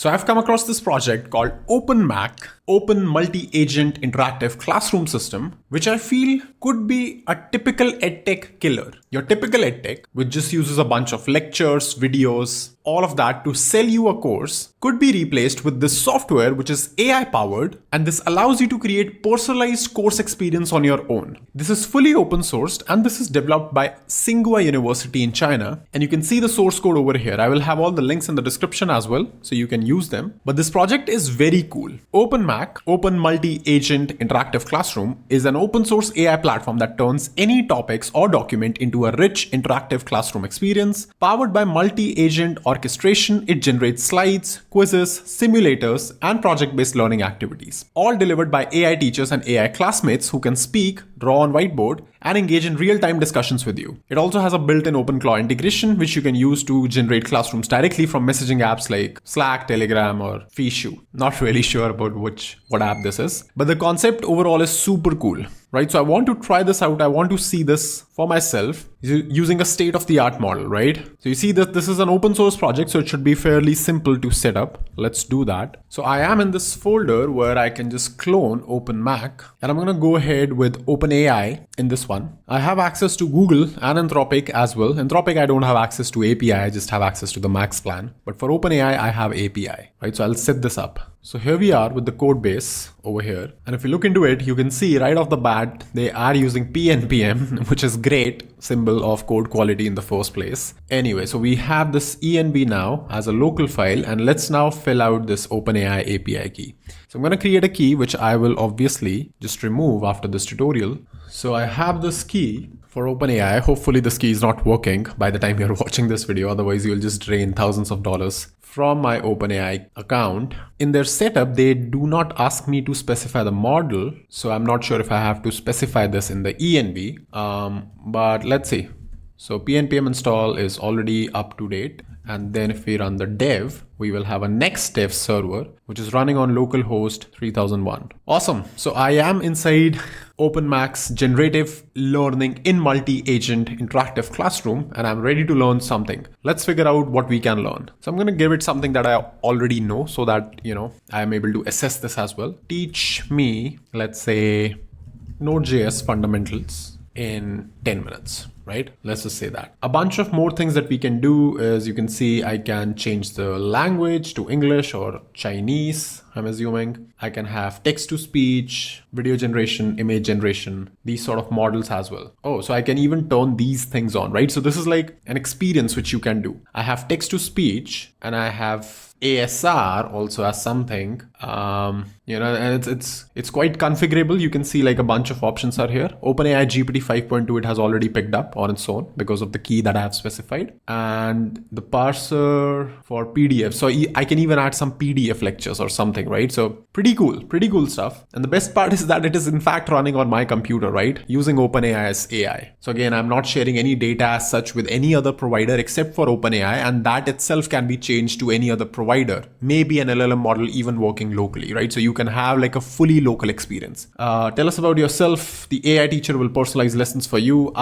So I've come across this project called OpenMac, Open Multi-Agent Interactive Classroom System, which I feel could be a typical EdTech killer. Your typical EdTech, which just uses a bunch of lectures, videos, all of that to sell you a course, could be replaced with this software which is AI powered, and this allows you to create personalized course experience on your own. This is fully open sourced and this is developed by Tsinghua University in China, and you can see the source code over here. I will have all the links in the description as well, so you can use them. But this project is very cool. OpenMac, Open Multi-Agent Interactive Classroom, is an open source AI platform that turns any topics or document into a rich interactive classroom experience. Powered by multi-agent orchestration, it generates slides, quizzes, simulators, and project-based learning activities, all delivered by AI teachers and AI classmates who can speak, draw on whiteboard, and engage in real-time discussions with you. It also has a built-in OpenClaw integration, which you can use to generate classrooms directly from messaging apps like Slack, Telegram, or Fishu. Not really sure about what app this is, but the concept overall is super cool, right? So I want to try this out. I want to see this for myself using a state-of-the-art model, right? So you see that this is an open source project, so it should be fairly simple to set up. Let's do that. So I am in this folder where I can just clone OpenMac, and I'm going to go ahead with OpenAI in this one. I have access to Google and Anthropic as well. Anthropic, I don't have access to API, I just have access to the Max plan. But for OpenAI, I have API, right? So I'll set this up. So here we are with the code base over here. And if you look into it, you can see right off the bat, they are using PNPM, which is great symbol of code quality in the first place. Anyway, so we have this env now as a local file, and let's now fill out this OpenAI API key. So I'm going to create a key, which I will obviously just remove after this tutorial. So I have this key for OpenAI. Hopefully this key is not working by the time you're watching this video. Otherwise you'll just drain thousands of dollars from my OpenAI account. In their setup, they do not ask me to specify the model. So I'm not sure if I have to specify this in the env, but let's see. So PNPM install is already up to date. And then if we run the dev, we will have a Next.dev server, which is running on localhost 3001. Awesome. So I am inside OpenMac's generative learning in multi-agent interactive classroom, and I'm ready to learn something. Let's figure out what we can learn. So I'm going to give it something that I already know so that, I am able to assess this as well. Teach me, let's say, Node.js fundamentals in 10 minutes. Right? Let's just say that. A bunch of more things that we can do is, you can see I can change the language to English or Chinese, I'm assuming. I can have text to speech, video generation, image generation, these sort of models as well. Oh, so I can even turn these things on, right? So this is like an experience which you can do. I have text to speech and I have ASR also as something, and it's quite configurable. You can see like a bunch of options are here. OpenAI GPT 5.2, it has already picked up on its own because of the key that I have specified, and the parser for PDF. So I can even add some PDF lectures or something, right? So pretty cool stuff. And the best part is that it is in fact running on my computer, right? Using OpenAI as AI. So again, I'm not sharing any data as such with any other provider except for OpenAI, and that itself can be changed to any other provider. Maybe an LLM model even working locally, right? So you can have like a fully local experience. Tell us about yourself. The AI teacher will personalize lessons for you.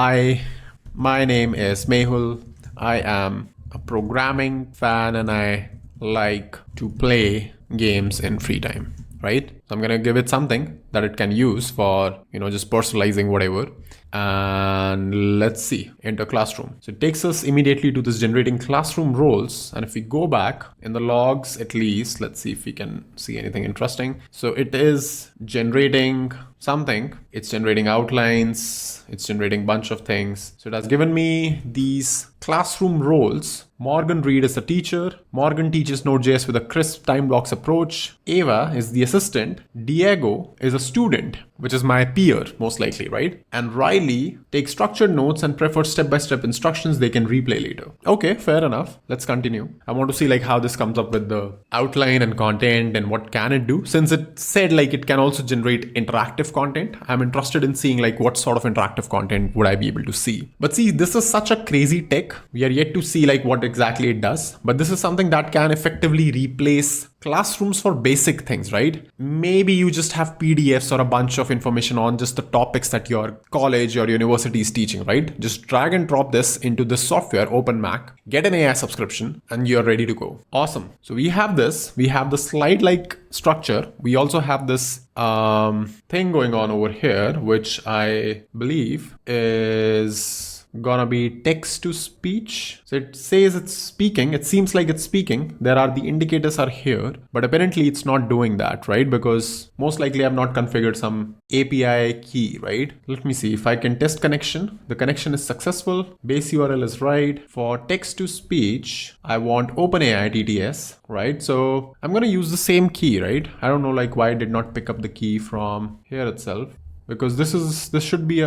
My name is Mehul. I am a programming fan and I like to play games in free time, right? So I'm going to give it something that it can use for, just personalizing whatever. And let's see, enter classroom. So it takes us immediately to this generating classroom roles. And if we go back in the logs, at least, let's see if we can see anything interesting. So it is generating something. It's generating outlines. It's generating a bunch of things. So it has given me these classroom roles. Morgan Reed is the teacher. Morgan teaches Node.js with a crisp time blocks approach. Ava is the assistant. Diego is a student, which is my peer, most likely, right? And Riley takes structured notes and prefers step-by-step instructions they can replay later. Okay, fair enough. Let's continue. I want to see like how this comes up with the outline and content and what can it do. Since it said like it can also generate interactive content, I'm interested in seeing like what sort of interactive content would I be able to see. But see, this is such a crazy tech. We are yet to see like what exactly it does. But this is something that can effectively replace classrooms for basic things, right? Maybe you just have PDFs or a bunch of information on just the topics that your college or university is teaching, right? Just drag and drop this into this software, OpenMac, get an AI subscription, and you're ready to go. Awesome. So we have this, we have the slide-like structure. We also have this thing going on over here, which I believe is gonna be text to speech. So it says it's speaking. It seems like it's speaking. There are the indicators are here, but apparently it's not doing that, right? Because most likely I've not configured some API key, right? Let me see if I can test connection. The connection is successful. Base URL is right. For text to speech, I want OpenAI TTS, right? So I'm gonna use the same key, right? I don't know like why I did not pick up the key from here itself. Because this should be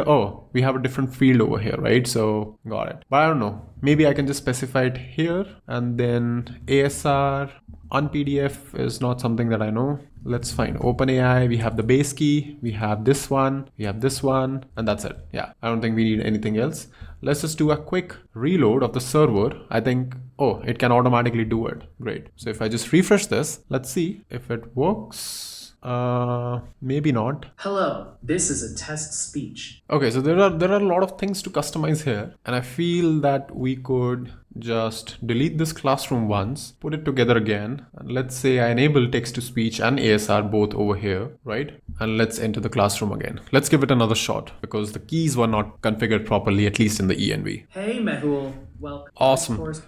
we have a different field over here, right? So got it. But I don't know. Maybe I can just specify it here and then ASR on PDF is not something that I know. Let's find OpenAI. We have the base key. We have this one. We have this one. And that's it. Yeah, I don't think we need anything else. Let's just do a quick reload of the server. I think, it can automatically do it. Great. So if I just refresh this, let's see if it works. Maybe not. Hello, this is a test speech. Okay, so there are a lot of things to customize here, and I feel that we could just delete this classroom once, put it together again, and let's say I enable text to speech and ASR both over here, right? And let's enter the classroom again. Let's give it another shot because the keys were not configured properly, at least in the ENV. Hey Mehul, welcome.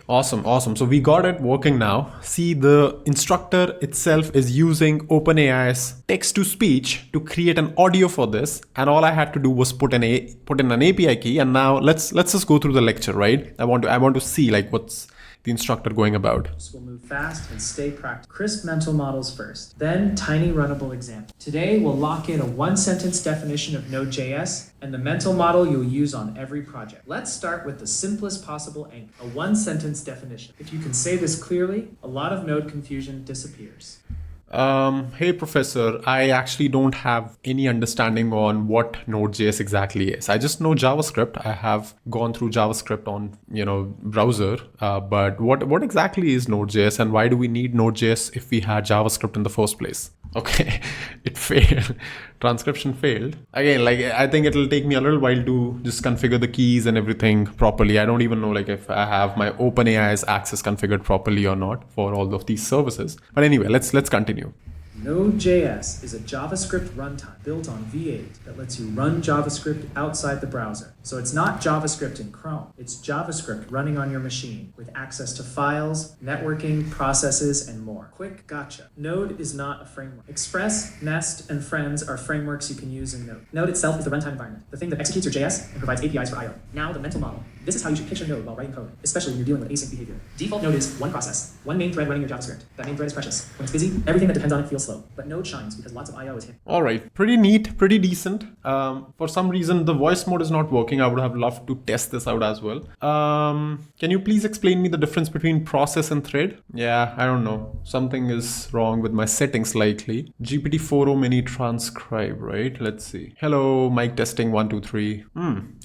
Awesome. So we got it working now. See, the instructor itself is using OpenAI's text to speech to create an audio for this, and all I had to do was put in an API key. And now let's just go through the lecture, right? I want to see like what's the instructor going about. We'll move fast and stay practical. Crisp mental models first, then tiny runnable example. Today we'll lock in a one-sentence definition of Node.js and the mental model you'll use on every project. Let's start with the simplest possible anchor, a one-sentence definition. If you can say this clearly, a lot of Node confusion disappears. Hey professor, I actually don't have any understanding on what Node.js exactly is. I just know JavaScript. I have gone through JavaScript on, browser. But what exactly is Node.js and why do we need Node.js if we had JavaScript in the first place? Okay, it failed. Transcription failed. Again, I think it'll take me a little while to just configure the keys and everything properly. I don't even know if I have my OpenAI's access configured properly or not for all of these services. But anyway, let's continue. Node.js is a JavaScript runtime built on V8 that lets you run JavaScript outside the browser. So it's not JavaScript in Chrome, it's JavaScript running on your machine with access to files, networking, processes, and more. Quick gotcha. Node is not a framework. Express, Nest, and Friends are frameworks you can use in Node. Node itself is the runtime environment, the thing that executes your JS and provides APIs for I/O. Now the mental model. This is how you should picture Node while writing code, especially when you're dealing with async behavior. Default Node is one process, one main thread running your JavaScript. That main thread is precious. When it's busy, everything that depends on it feels slow. But Node shines because lots of I/O is hit. All right, pretty neat, pretty decent. For some reason, the voice mode is not working. I would have loved to test this out as well. Can you please explain me the difference between process and thread? Yeah, I don't know. Something is wrong with my settings likely. GPT-4o mini transcribe, right? Let's see. Hello, mic testing 1, 2, 3.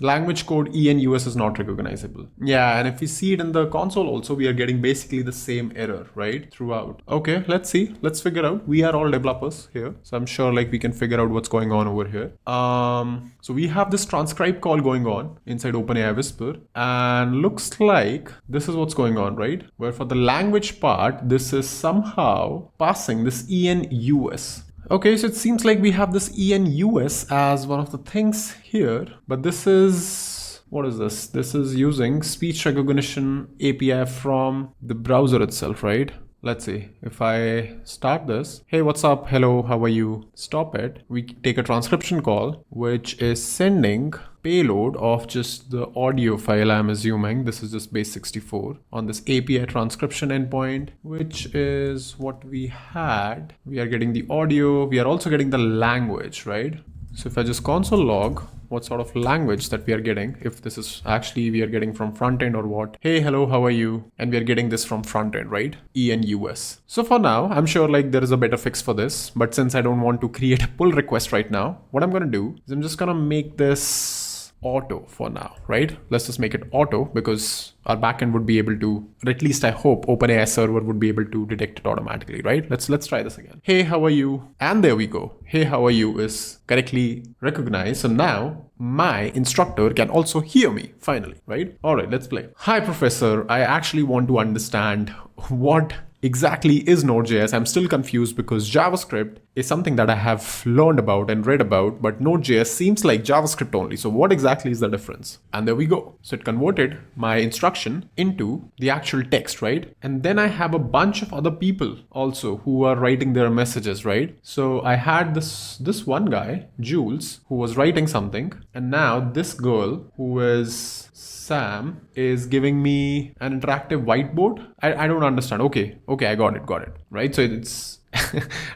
Language code ENUS is not recognizable. Yeah, and if we see it in the console also, we are getting basically the same error, right? Throughout. Okay, let's see. Let's figure out. We are all developers here, so I'm sure we can figure out what's going on over here. So we have this transcribe call going on inside OpenAI Whisper, and looks like this is what's going on, right? Where for the language part, this is somehow passing this ENUS. Okay, so it seems like we have this ENUS as one of the things here, but this is, what is this? This is using speech recognition API from the browser itself, right? Let's see, if I start this, hey, what's up? Hello, how are you? Stop it. We take a transcription call, which is sending payload of just the audio file, I'm assuming. This is just base64 on this API transcription endpoint, which is what we had. We are getting the audio. We are also getting the language, right? So if I just console log what sort of language that we are getting, if this is actually we are getting from front end or what. Hey, hello, how are you? And we are getting this from front end, right? ENUS. So for now, I'm sure there is a better fix for this, but since I don't want to create a pull request right now, what I'm going to do is I'm just going to make this auto for now, right? Let's just make it auto because our backend would be able to, or at least I hope OpenAI server would be able to detect it automatically, right? Let's try this again. Hey, how are you? And there we go. Hey, how are you is correctly recognized. So now my instructor can also hear me finally, right? All right, let's play. Hi, professor. I actually want to understand what exactly is Node.js. I'm still confused because JavaScript is something that I have learned about and read about, but Node.js seems like JavaScript only. So what exactly is the difference? And there we go. So it converted my instruction into the actual text, right? And then I have a bunch of other people also who are writing their messages, right? So I had this one guy, Jules, who was writing something, and now this girl who is Sam is giving me an interactive whiteboard. I don't understand. Okay, I got it. Right. So it's,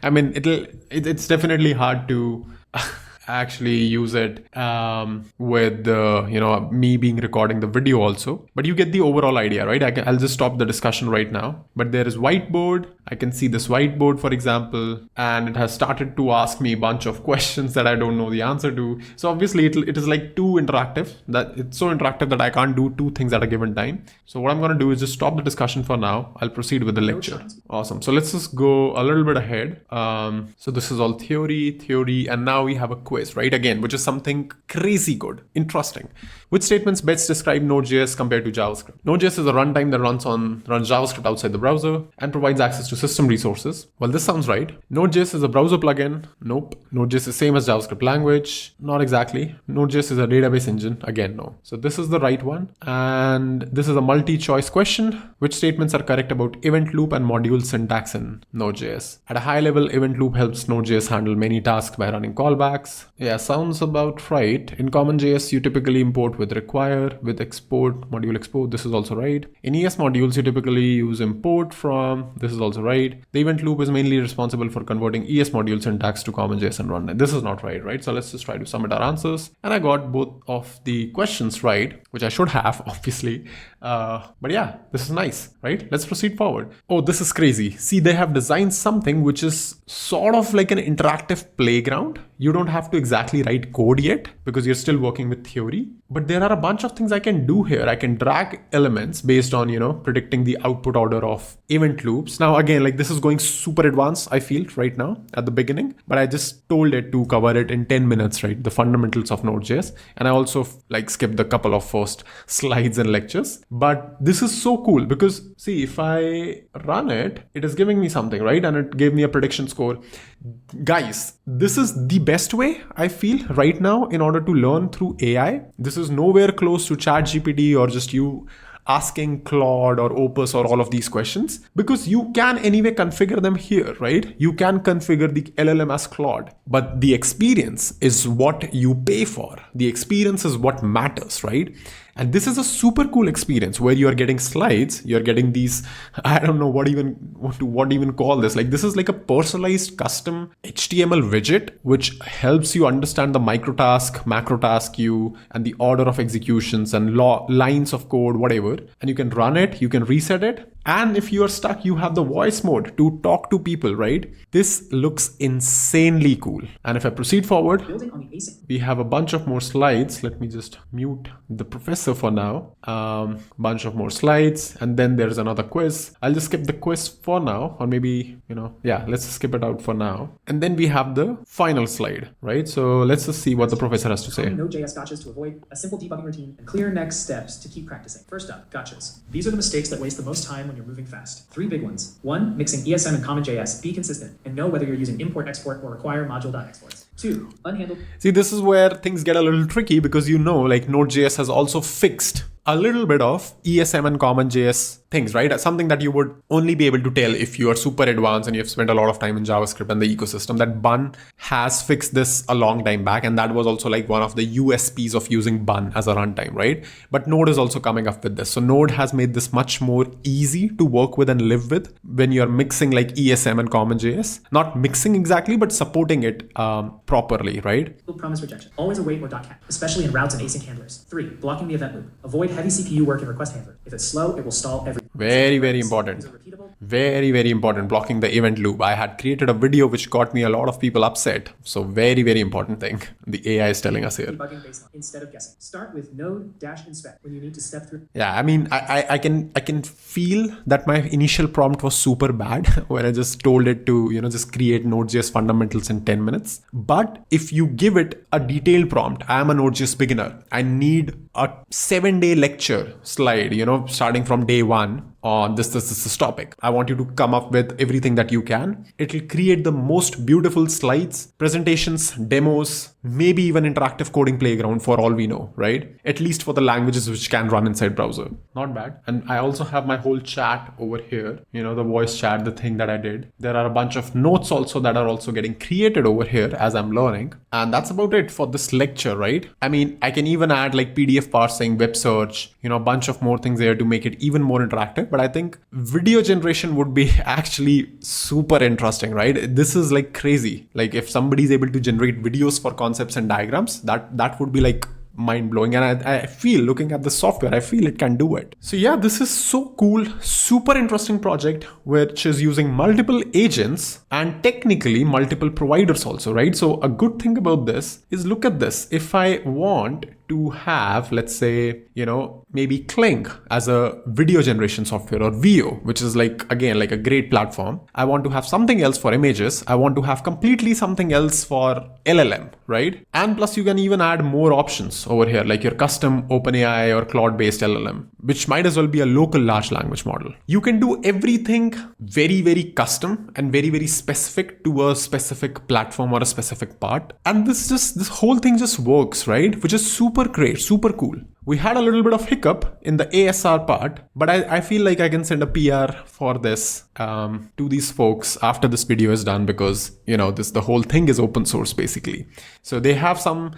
I mean, it's definitely hard to actually use it with me being recording the video also, but you get the overall idea, right? I'll just stop the discussion right now, but there is whiteboard. I can see this whiteboard, for example, and it has started to ask me a bunch of questions that I don't know the answer to. So obviously it is like too interactive, that it's so interactive that I can't do two things at a given time. So what I'm going to do is just stop the discussion for now. I'll proceed with the lecture. Awesome. So let's just go a little bit ahead. So this is all theory, and now we have a quiz, right? Again, which is something crazy good, interesting. Which statements best describe Node.js compared to JavaScript? Node.js is a runtime that runs JavaScript outside the browser and provides access to system resources. Well, this sounds right. Node.js is a browser plugin. Nope. Node.js is same as JavaScript language. Not exactly. Node.js is a database engine. Again, no. So this is the right one. And this is a multi-choice question. Which statements are correct about event loop and module syntax in Node.js? At a high level, event loop helps Node.js handle many tasks by running callbacks. Yeah, sounds about right. In CommonJS, you typically import with require, with export, module export. This is also right. In ES modules, you typically use import from. This is also right. The event loop is mainly responsible for converting ES module syntax to CommonJS and runtime. This is not right? So let's just try to submit our answers. And I got both of the questions right, which I should have, obviously. But yeah, this is nice, right? Let's proceed forward. Oh, this is crazy. See, they have designed something which is sort of like an interactive playground. You don't have to exactly write code yet because you're still working with theory, but there are a bunch of things I can do here. I can drag elements based on, predicting the output order of event loops. Now, again, like this is going super advanced, I feel right now at the beginning, but I just told it to cover it in 10 minutes, right? The fundamentals of Node.js. And I also skipped the couple of first slides and lectures, but this is so cool because see, if I run it, it is giving me something, right? And it gave me a prediction score. Guys, this is the best way I feel right now in order to learn through AI. This is nowhere close to ChatGPT or just you asking Claude or Opus or all of these questions, because you can anyway configure them here, right? You can configure the LLM as Claude, but the experience is what you pay for. The experience is what matters, right? And this is a super cool experience where you are getting slides, you're getting these, I don't know what even call this. Like this is like a personalized custom HTML widget, which helps you understand the microtask, macrotask queue, and the order of executions and lines of code, whatever. And you can run it, you can reset it. And if you are stuck, you have the voice mode to talk to people, right? This looks insanely cool. And if I proceed forward, we have a bunch of more slides. Let me just mute the professor for now. Bunch of more slides. And then there's another quiz. I'll just skip the quiz for now, or maybe, let's skip it out for now. And then we have the final slide, right? So let's just see what the professor has to say. Node.js gotchas to avoid a simple debugging routine and clear next steps to keep practicing. First up, gotchas. These are the mistakes that waste the most time when you're moving fast. 3 big ones. 1, mixing ESM and CommonJS. Be consistent and know whether you're using import, export, or require module.exports. 2, unhandled. See, this is where things get a little tricky because like Node.js has also fixed a little bit of ESM and CommonJS things, right? Something that you would only be able to tell if you are super advanced and you've spent a lot of time in JavaScript and the ecosystem. That Bun has fixed this a long time back. And that was also like one of the USPs of using Bun as a runtime, right? But Node is also coming up with this. So Node has made this much more easy to work with and live with when you're mixing like ESM and CommonJS. Not mixing exactly, but supporting it properly, right? Promise rejection. Always await or .cat, especially in routes and async handlers. 3, blocking the event loop. Avoid heavy CPU work in request handler. If it's slow, it will stall everything. Very, very important. Is it repeatable? Very, very important. Blocking the event loop. I had created a video which got me a lot of people upset. So very, very important thing the AI is telling us here. Debugging baseline instead of guessing. Start with node-inspect when you need to step through. Yeah, I mean, I can feel that my initial prompt was super bad when I just told it to, just create Node.js fundamentals in 10 minutes. But if you give it a detailed prompt, I am a Node.js beginner. I need a 7-day lecture slide, starting from day one on this topic. I want you to come up with everything that you can. It'll create the most beautiful slides, presentations, demos, maybe even interactive coding playground for all we know, right? At least for the languages which can run inside browser. Not bad. And I also have my whole chat over here, the voice chat, the thing that I did. There are a bunch of notes also that are also getting created over here as I'm learning. And that's about it for this lecture, right? I mean, I can even add like PDF parsing, web search, a bunch of more things there to make it even more interactive. But I think video generation would be actually super interesting, right? This is like crazy. Like if somebody is able to generate videos for concepts and diagrams, that would be like mind-blowing. And I feel, looking at the software, I feel it can do it. So yeah, this is so cool, super interesting project which is using multiple agents and technically multiple providers also, right? So a good thing about this is, look at this. If I want to have, let's say, maybe Kling as a video generation software, or Veo, which is like, again, like a great platform. I want to have something else for images. I want to have completely something else for LLM, right? And plus you can even add more options over here, like your custom OpenAI or Claude-based LLM, which might as well be a local large language model. You can do everything very, very custom and very, very specific to a specific platform or a specific part. And this whole thing just works, right? Which is super great, super cool. We had a little bit of hiccup in the ASR part, but I feel like I can send a PR for this to these folks after this video is done, because the whole thing is open source basically. So they have some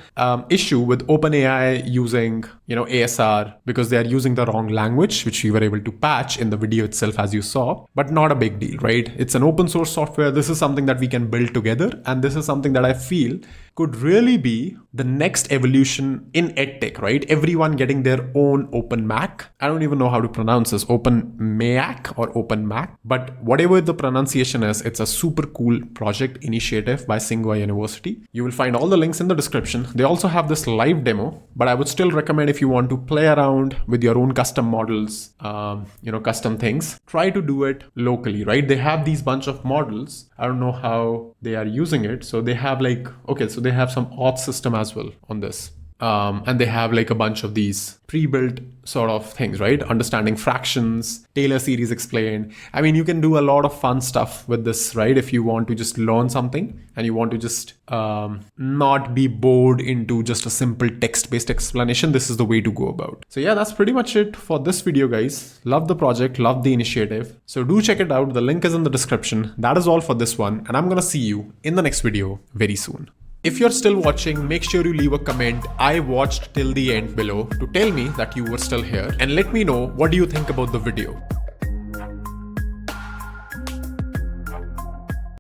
issue with OpenAI using ASR because they are using the wrong language, which we were able to patch in the video itself, as you saw, but not a big deal, right? It's an open source software. This is something that we can build together, and this is something that I feel could really be the next evolution in edtech, right? Everyone getting their own open Mac. I don't even know how to pronounce this, open Mac or open Mac, but whatever the pronunciation is, it's a super cool project initiative by Tsinghua University. You will find all the links in the description. They also have this live demo, but I would still recommend, if you want to play around with your own custom models, custom things, try to do it locally, right? They have these bunch of models. I don't know how they are using it. So they have they have some auth system as well on this. And they have like a bunch of these pre-built sort of things, right? Understanding fractions, Taylor series explained. I mean, you can do a lot of fun stuff with this, right? If you want to just learn something and you want to just not be bored into just a simple text-based explanation, this is the way to go about. So yeah, that's pretty much it for this video, guys. Love the project, love the initiative. So do check it out. The link is in the description. That is all for this one. And I'm going to see you in the next video very soon. If you're still watching, make sure you leave a comment, "I watched till the end" below to tell me that you were still here, and let me know what do you think about the video.